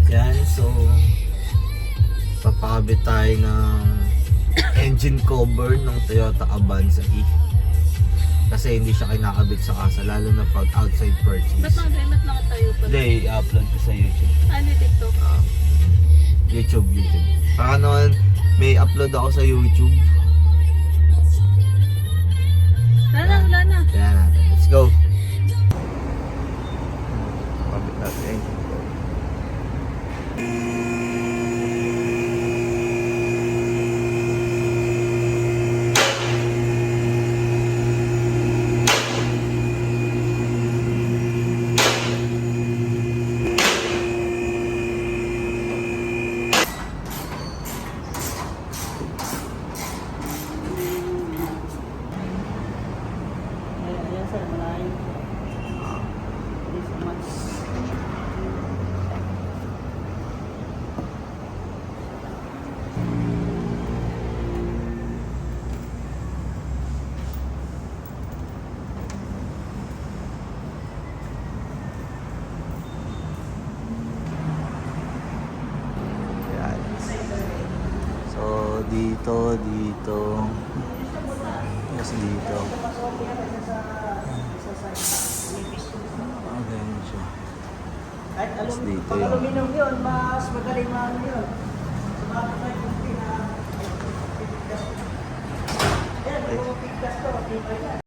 Yan, so papakabit tayo ng engine cover ng Toyota Avanza E. Kasi hindi siya kinakabit sa kasa, lalo na pag outside Ba't purchase. nakatayo pa? Hindi, i-upload ko sa YouTube. Ano TikTok? YouTube. Baka naman may upload ako sa YouTube. Wala na. Kaya natin. Let's go! Pakabit natin yung engine cover. Ayan sir, malayo. Thank you so much. Yan. So, dito. Yes, dito. Ganyan siya. Kahit Tapos dito pag yun. aluminum yun, mas magaling na ano yun. Sumabot na yung na piggas. Ayan, may mga piggas to, matibay yan.